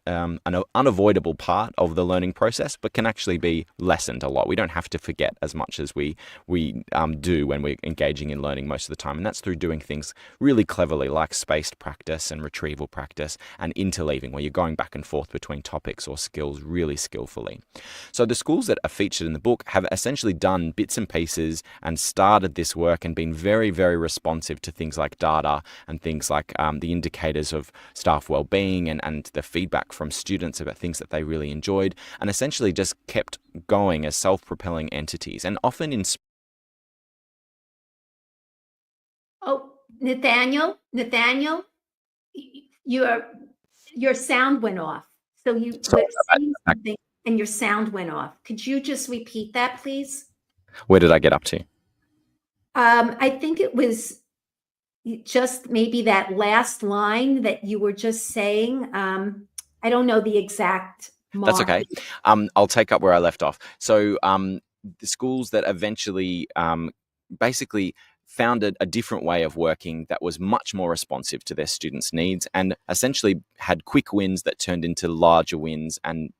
unavoidable part of the learning process, but can actually be lessened a lot. We don't have to forget as much as we do when we're engaging in learning most of the time, and that's through doing things really cleverly, like spaced practice and retrieval practice and interleaving, where you're going back and forth between topics or skills really skillfully. So the schools that are featured in the book have essentially done bits and pieces and started this work and been very, very responsive to things like data and things like the indicators of staff well-being and the feedback from students about things that they really enjoyed, and essentially just kept going as self-propelling entities, and often in... Oh, Nathaniel, your sound went off. So you were saying something and your sound went off. Could you just repeat that, please? Where did I get up to? I think it was just maybe that last line that you were just saying. I don't know the exact That's mark. okay. I'll take up where I left off. So the schools that eventually basically found a different way of working that was much more responsive to their students' needs, and essentially had quick wins that turned into larger wins, and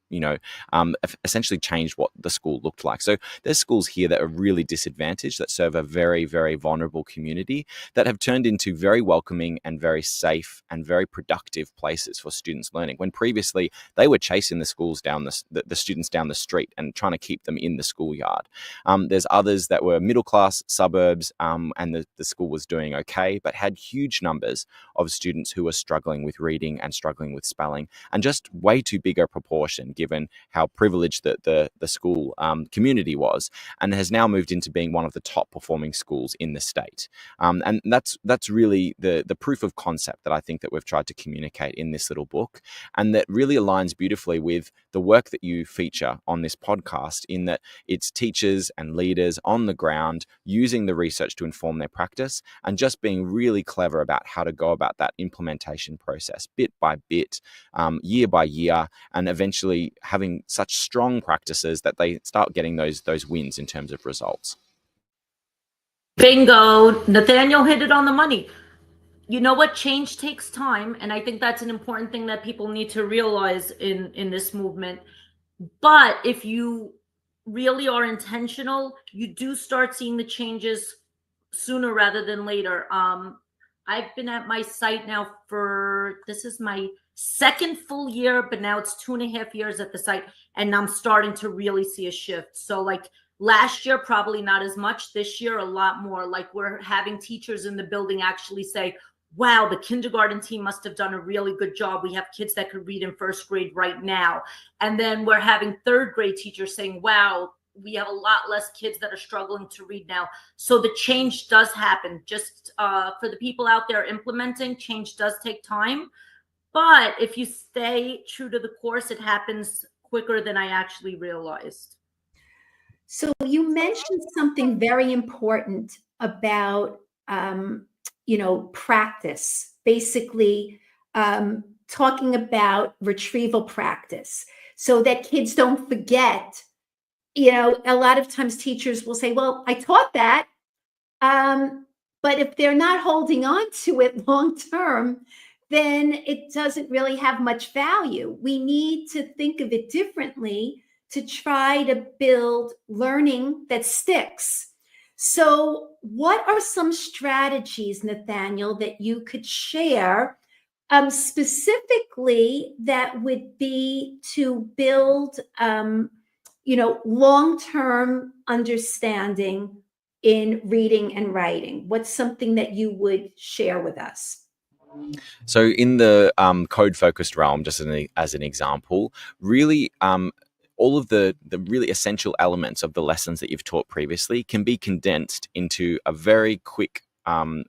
essentially changed what the school looked like. So there's schools here that are really disadvantaged, that serve a very, very vulnerable community, that have turned into very welcoming and very safe and very productive places for students learning, when previously they were chasing the schools down the students down the street and trying to keep them in the schoolyard. There's others that were middle class suburbs, and the school was doing okay, but had huge numbers of students who were struggling with reading and struggling with spelling, and just way too big a proportion given how privileged the school community was, and has now moved into being one of the top performing schools in the state. And that's really the proof of concept that I think that we've tried to communicate in this little book, and that really aligns beautifully with the work that you feature on this podcast, in that it's teachers and leaders on the ground using the research to inform their practice, and just being really clever about how to go about that implementation process bit by bit, year by year, and eventually having such strong practices that they start getting those wins in terms of results. Bingo. Nathaniel hit it on the money. You know what? Change takes time. And I think that's an important thing that people need to realize in this movement. But if you really are intentional, you do start seeing the changes sooner rather than later. I've been at my site now this is my second full year, but now it's 2.5 years at the site, and I'm starting to really see a shift. So like last year, probably not as much. This year, a lot more. Like we're having teachers in the building actually say, wow, the kindergarten team must have done a really good job. We have kids that could read in first grade right now. And then we're having third grade teachers saying, wow, we have a lot less kids that are struggling to read now. So the change does happen. Just for the people out there implementing, change does take time. But if you stay true to the course, it happens quicker than I actually realized. So you mentioned something very important about, practice, basically talking about retrieval practice, so that kids don't forget. A lot of times teachers will say, well, I taught that. But if they're not holding on to it long term, then it doesn't really have much value. We need to think of it differently to try to build learning that sticks. So, what are some strategies, Nathaniel, that you could share specifically that would be to build, long-term understanding in reading and writing? What's something that you would share with us? So in the code focused realm, just as an example, really all of the really essential elements of the lessons that you've taught previously can be condensed into a very quick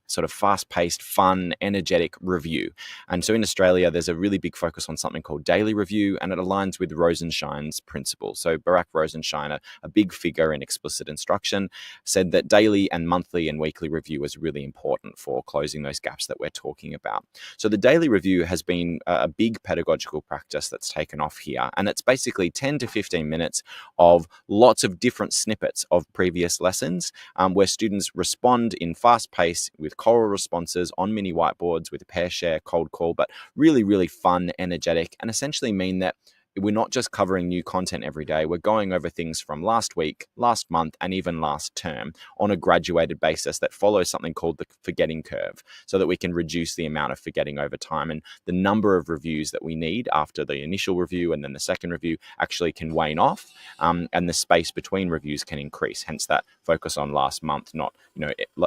sort of fast-paced, fun, energetic review. And so in Australia, there's a really big focus on something called daily review, and it aligns with Rosenshine's principle. So Barack Rosenshine, a big figure in explicit instruction, said that daily and monthly and weekly review is really important for closing those gaps that we're talking about. So the daily review has been a big pedagogical practice that's taken off here, and it's basically 10 to 15 minutes of lots of different snippets of previous lessons, where students respond in fast-paced with choral responses on mini whiteboards with a pair share, cold call, but really, really fun, energetic, and essentially mean that we're not just covering new content every day. We're going over things from last week, last month, and even last term on a graduated basis that follows something called the forgetting curve, so that we can reduce the amount of forgetting over time. And the number of reviews that we need after the initial review and then the second review actually can wane off, and the space between reviews can increase. Hence that focus on last month, not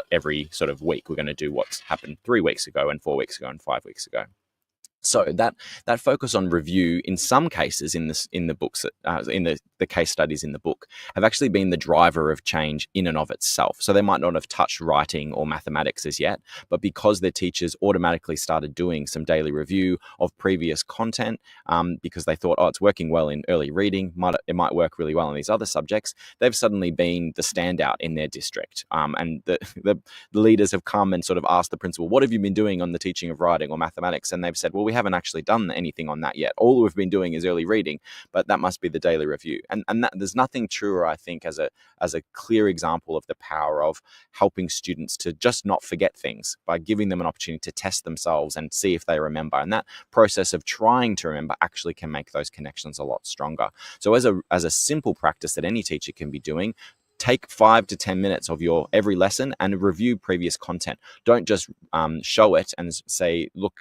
every sort of week we're going to do what's happened 3 weeks ago and 4 weeks ago and 5 weeks ago. So that focus on review, in some cases, in the books, in the case studies in the book, have actually been the driver of change in and of itself. So they might not have touched writing or mathematics as yet, but because their teachers automatically started doing some daily review of previous content, because they thought, oh, it's working well in early reading, it might work really well in these other subjects, they've suddenly been the standout in their district. And the leaders have come and sort of asked the principal, what have you been doing on the teaching of writing or mathematics? And they've said, well, we haven't actually done anything on that yet. All we've been doing is early reading, but that must be the daily review. And that, there's nothing truer, I think, as a clear example of the power of helping students to just not forget things by giving them an opportunity to test themselves and see if they remember. And that process of trying to remember actually can make those connections a lot stronger. So as a simple practice that any teacher can be doing, take 5 to 10 minutes of your every lesson and review previous content. Don't just show it and say, look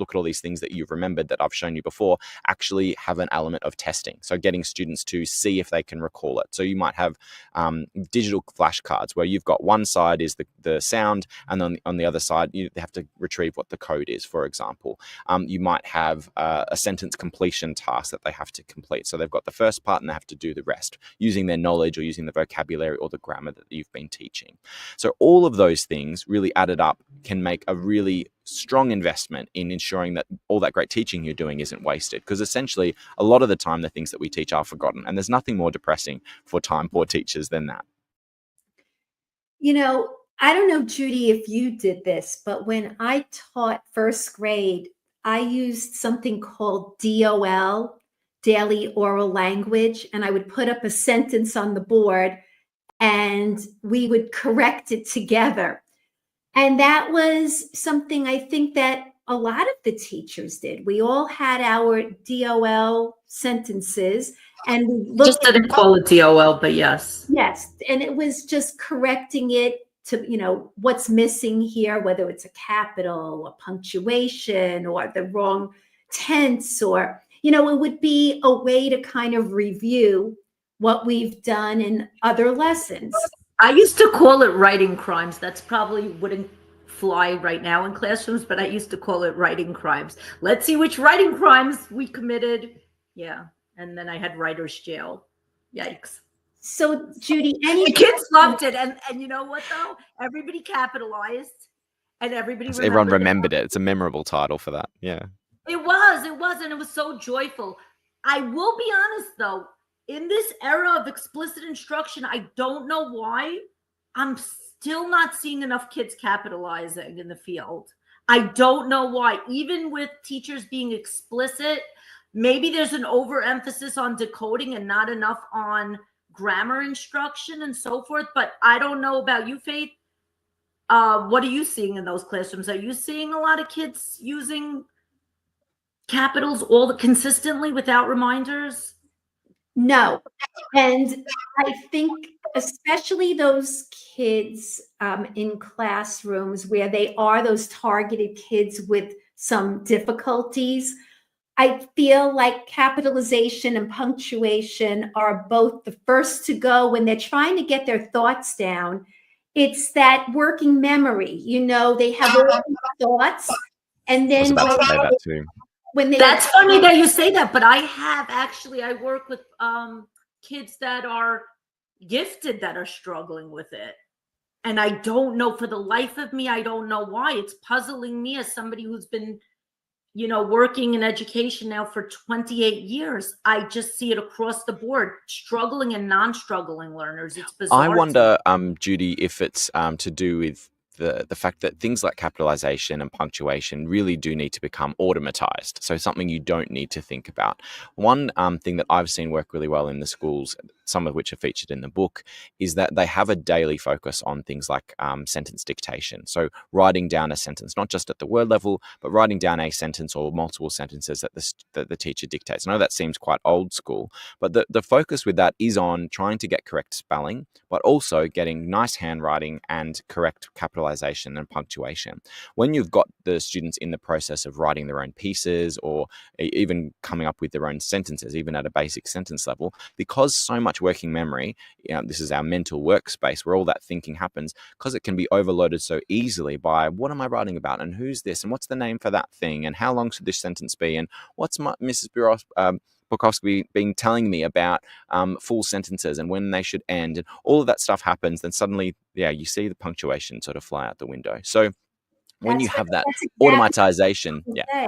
at all these things that you've remembered that I've shown you before. Actually have an element of testing. So getting students to see if they can recall it. So you might have digital flashcards where you've got one side is the sound, and on the other side, you have to retrieve what the code is, for example. You might have a sentence completion task that they have to complete. So they've got the first part and they have to do the rest using their knowledge or using the vocabulary or the grammar that you've been teaching. So all of those things really added up can make a really strong investment in ensuring that all that great teaching you're doing isn't wasted, because essentially a lot of the time the things that we teach are forgotten, and there's nothing more depressing for time poor teachers than that. You know, I don't know, Judy, if you did this, but when I taught first grade, I used something called DOL, Daily Oral Language, and I would put up a sentence on the board and we would correct it together. And that was something I think that a lot of the teachers did. We all had our DOL sentences, and we Just didn't call it DOL, but yes. Yes, and it was just correcting it to, what's missing here, whether it's a capital or punctuation or the wrong tense, or, it would be a way to kind of review what we've done in other lessons. I used to call it writing crimes. That's probably wouldn't fly right now in classrooms, but I used to call it writing crimes. Let's see which writing crimes we committed. Yeah. And then I had writer's jail. Yikes. So, Judy, the kids loved it. And you know what, though? Everybody capitalized and everyone remembered it. It's a memorable title for that. Yeah. It was. And it was so joyful. I will be honest, though. In this era of explicit instruction, I don't know why I'm still not seeing enough kids capitalizing in the field. I don't know why. Even with teachers being explicit, maybe there's an overemphasis on decoding and not enough on grammar instruction and so forth. But I don't know about you, Faith. What are you seeing in those classrooms? Are you seeing a lot of kids using capitals consistently without reminders? No. And I think especially those kids in classrooms where they are those targeted kids with some difficulties, I feel like capitalization and punctuation are both the first to go when they're trying to get their thoughts down. It's that working memory, they have all these thoughts, and then that's funny that you say that, but I work with kids that are gifted that are struggling with it. And I don't know, for the life of me, I don't know why. It's puzzling me as somebody who's been, working in education now for 28 years. I just see it across the board, struggling and non-struggling learners. It's bizarre. I wonder, Judy, if it's to do with the fact that things like capitalization and punctuation really do need to become automatized. So something you don't need to think about. One thing that I've seen work really well in the schools, some of which are featured in the book, is that they have a daily focus on things like sentence dictation. So writing down a sentence, not just at the word level, but writing down a sentence or multiple sentences that the teacher dictates. I know that seems quite old school, but the focus with that is on trying to get correct spelling, but also getting nice handwriting and correct capitalization and punctuation. When you've got the students in the process of writing their own pieces or even coming up with their own sentences, even at a basic sentence level, because so much much working memory. This is our mental workspace where all that thinking happens, because it can be overloaded so easily by what am I writing about, and who's this, and what's the name for that thing, and how long should this sentence be, and what's Mrs. Bukowski been telling me about full sentences and when they should end, and all of that stuff happens. Then suddenly, you see the punctuation sort of fly out the window. So when you have that automatization,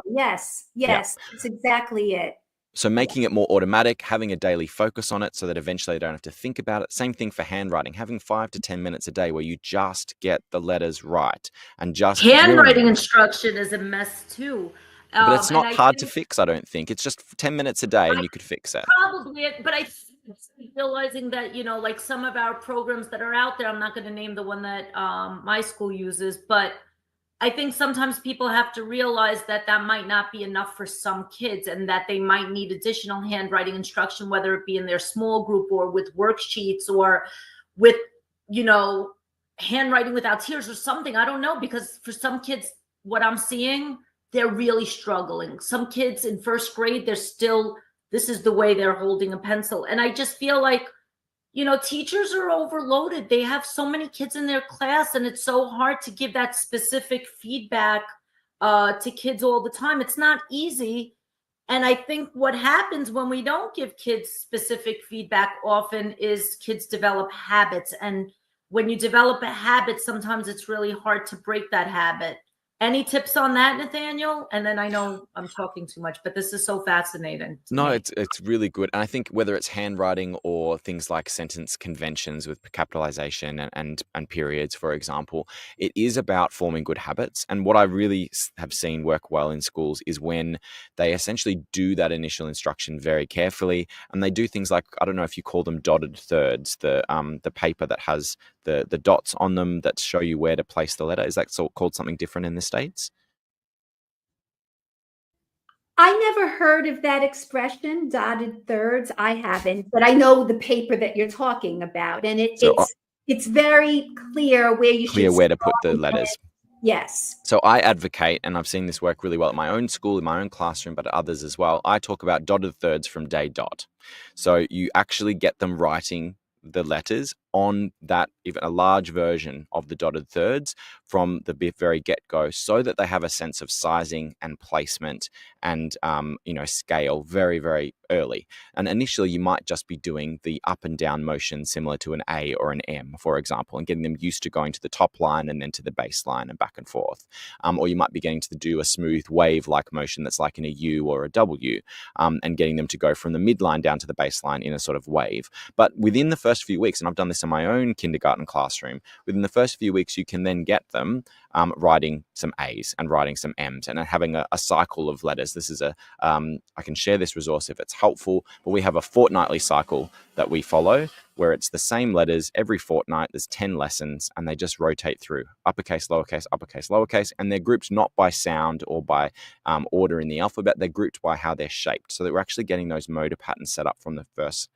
yes, that's exactly it. So making it more automatic, having a daily focus on it so that eventually they don't have to think about it. Same thing for handwriting, having 5 to 10 minutes a day where you just get the letters right, and just handwriting instruction is a mess too. But it's not hard to fix, I don't think. It's just 10 minutes a day and you could fix it. Probably, but I realizing that, like some of our programs that are out there, I'm not going to name the one that my school uses, but I think sometimes people have to realize that that might not be enough for some kids, and that they might need additional handwriting instruction, whether it be in their small group or with worksheets or with, handwriting without tears or something. I don't know, because for some kids, what I'm seeing, they're really struggling. Some kids in first grade, this is the way they're holding a pencil. And I just feel like, teachers are overloaded. They have so many kids in their class, and it's so hard to give that specific feedback to kids all the time. It's not easy. And I think what happens when we don't give kids specific feedback often is kids develop habits. And when you develop a habit, sometimes it's really hard to break that habit. Any tips on that, Nathaniel? And then I know I'm talking too much, but this is so fascinating. No, it's really good. And I think whether it's handwriting or things like sentence conventions with capitalization and periods, for example, it is about forming good habits. And what I really have seen work well in schools is when they essentially do that initial instruction very carefully, and they do things like, I don't know if you call them dotted thirds, the paper that has the dots on them that show you where to place the letter. Is that called something different in the States? I never heard of that expression, dotted thirds. I haven't, but I know the paper that you're talking about, and it's very clear where you should where to put the letters. Yes. So I advocate, and I've seen this work really well at my own school, in my own classroom, but at others as well. I talk about dotted thirds from day dot. So you actually get them writing the letters on that, even a large version of the dotted thirds from the very get-go, so that they have a sense of sizing and placement and scale very, very early. And initially you might just be doing the up and down motion similar to an A or an M, for example, and getting them used to going to the top line and then to the base line and back and forth. Or you might be getting to do a smooth wave-like motion that's like in a U or a W, and getting them to go from the midline down to the baseline in a sort of wave. But within the first few weeks, and I've done this in my own kindergarten classroom, within the first few weeks, you can then get them writing some A's and writing some M's and having a cycle of letters. This is I can share this resource if it's helpful, but we have a fortnightly cycle that we follow where it's the same letters every fortnight. There's 10 lessons and they just rotate through uppercase, lowercase, and they're grouped not by sound or by order in the alphabet. They're grouped by how they're shaped, so that we're actually getting those motor patterns set up from the first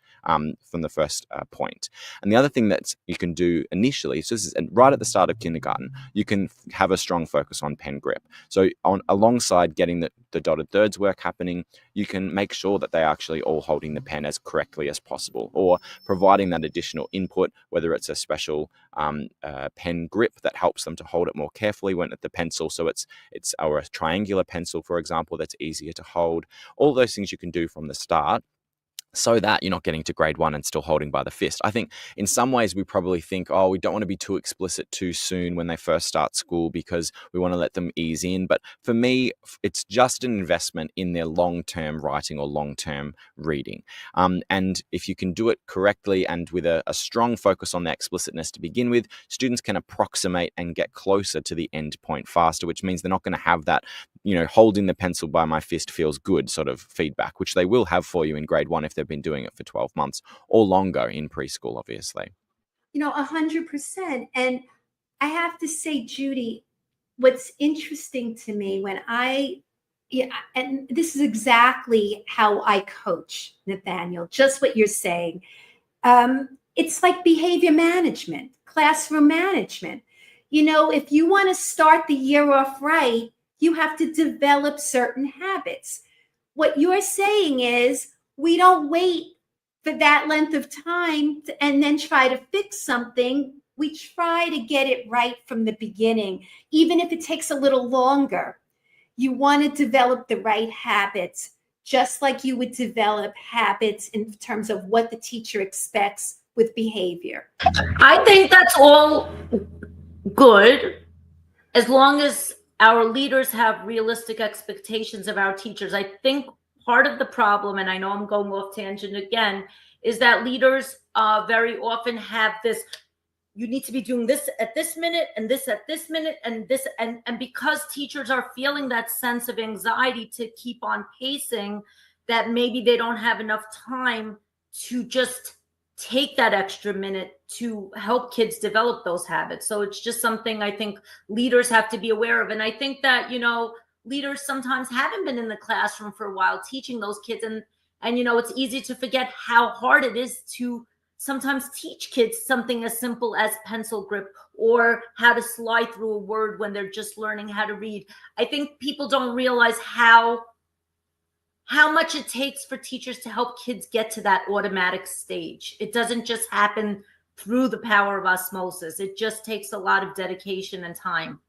point. And the other thing that you can do initially, so this is right at the start of kindergarten, you can have a strong focus on pen grip. So alongside getting the dotted thirds work happening, you can make sure that they're actually all holding the pen as correctly as possible, or providing that additional input, whether it's a special pen grip that helps them to hold it more carefully when at the pencil. So it's or a triangular pencil, for example, that's easier to hold. All those things you can do from the start, so that you're not getting to grade 1 and still holding by the fist. I think in some ways we probably think, we don't want to be too explicit too soon when they first start school because we want to let them ease in. But for me, it's just an investment in their long-term writing or long-term reading. And if you can do it correctly and with a strong focus on the explicitness to begin with, students can approximate and get closer to the end point faster, which means they're not going to have that, holding the pencil by my fist feels good sort of feedback, which they will have for you in grade 1 if they've been doing it for 12 months or longer in preschool, obviously. 100%. And I have to say, Judy, what's interesting to me and this is exactly how I coach, Nathaniel, just what you're saying. It's like behavior management, classroom management. If you want to start the year off right, you have to develop certain habits. What you're saying is we don't wait for that length of time and then try to fix something. We try to get it right from the beginning, even if it takes a little longer. You want to develop the right habits, just like you would develop habits in terms of what the teacher expects with behavior. I think that's all good, as long as our leaders have realistic expectations of our teachers. I think part of the problem, and I know I'm going off tangent again, is that leaders very often have this, you need to be doing this at this minute and this at this minute and this, and because teachers are feeling that sense of anxiety to keep on pacing, that maybe they don't have enough time to just take that extra minute to help kids develop those habits. So it's just something I think leaders have to be aware of. And I think that, leaders sometimes haven't been in the classroom for a while teaching those kids, and it's easy to forget how hard it is to sometimes teach kids something as simple as pencil grip or how to slide through a word when they're just learning how to read. I think people don't realize how much it takes for teachers to help kids get to that automatic stage. It doesn't just happen through the power of osmosis. It just takes a lot of dedication and time.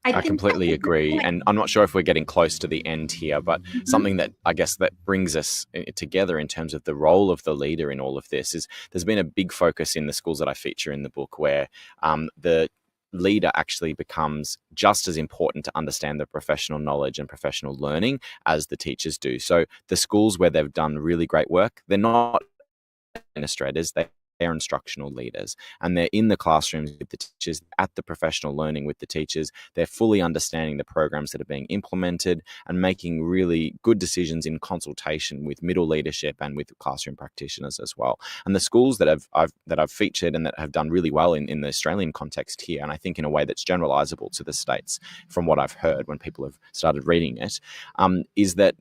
I completely agree. And I'm not sure if we're getting close to the end here, but something that I guess that brings us together in terms of the role of the leader in all of this is there's been a big focus in the schools that I feature in the book where the leader actually becomes just as important to understand the professional knowledge and professional learning as the teachers do. So the schools where they've done really great work, they're not administrators, they're instructional leaders, and they're in the classrooms with the teachers, at the professional learning with the teachers. They're fully understanding the programs that are being implemented and making really good decisions in consultation with middle leadership and with classroom practitioners as well. And the schools that I've featured and that have done really well in the Australian context here, and I think in a way that's generalizable to the States from what I've heard when people have started reading it, is that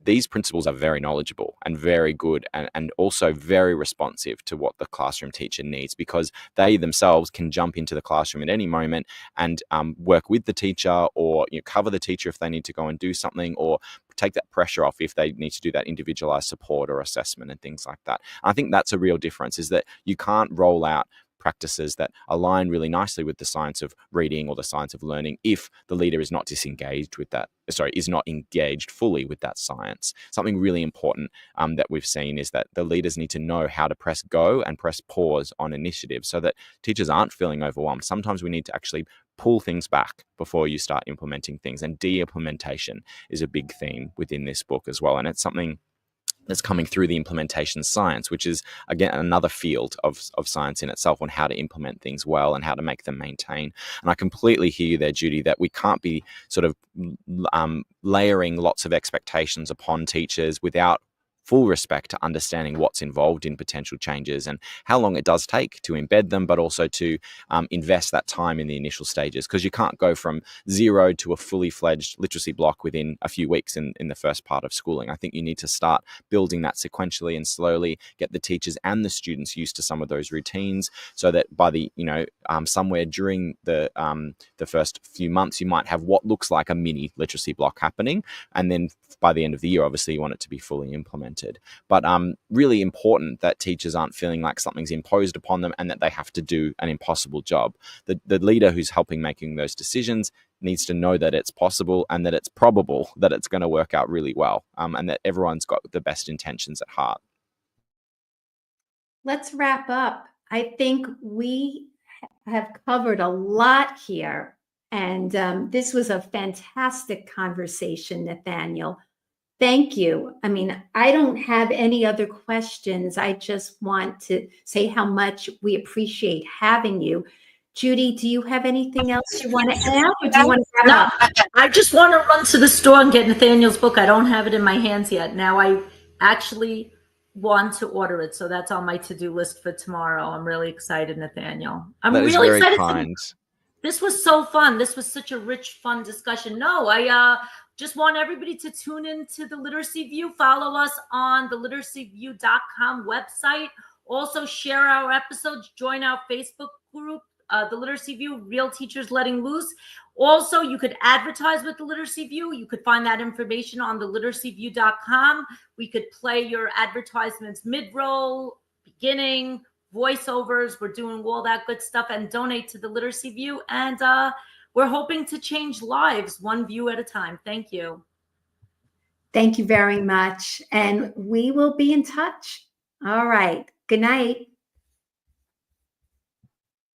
these principals are very knowledgeable and very good and also very responsive to what the classroom teacher needs, because they themselves can jump into the classroom at any moment and work with the teacher, or cover the teacher if they need to go and do something, or take that pressure off if they need to do that individualized support or assessment and things like that. And I think that's a real difference, is that you can't roll out practices that align really nicely with the science of reading or the science of learning if the leader is not is not engaged fully with that science. Something really important that we've seen is that the leaders need to know how to press go and press pause on initiatives so that teachers aren't feeling overwhelmed. Sometimes we need to actually pull things back before you start implementing things, and de-implementation is a big theme within this book as well, and it's something that's coming through the implementation science, which is, again, another field of science in itself on how to implement things well and how to make them maintain. And I completely hear you there, Judy, that we can't be sort of layering lots of expectations upon teachers without full respect to understanding what's involved in potential changes and how long it does take to embed them, but also to invest that time in the initial stages, because you can't go from zero to a fully fledged literacy block within a few weeks in the first part of schooling. I think you need to start building that sequentially and slowly get the teachers and the students used to some of those routines, so that by the somewhere during the first few months you might have what looks like a mini literacy block happening, and then by the end of the year obviously you want it to be fully implemented. But really important that teachers aren't feeling like something's imposed upon them and that they have to do an impossible job. The leader who's helping making those decisions needs to know that it's possible and that it's probable that it's going to work out really well, and that everyone's got the best intentions at heart. Let's wrap up. I think we have covered a lot here, and this was a fantastic conversation, Nathaniel. Thank you. I mean, I don't have any other questions. I just want to say how much we appreciate having you. Judy, do you have anything else you want to add, or do you want to wrap up? I just want to run to the store and get Nathaniel's book. I don't have it in my hands yet. Now I actually want to order it, so that's on my to-do list for tomorrow. I'm really excited, Nathaniel. I'm really excited. Kind. This was so fun. This was such a rich, fun discussion. No, I just want everybody to tune into the Literacy View. Follow us on the literacyview.com website. Also share our episodes, join our Facebook group, the Literacy View, Real Teachers Letting Loose. Also, you could advertise with the Literacy View. You could find that information on the literacyview.com. We could play your advertisements mid-roll, beginning, voiceovers. We're doing all that good stuff, and donate to the Literacy View. And we're hoping to change lives one view at a time. Thank you. Thank you very much. And we will be in touch. All right. Good night.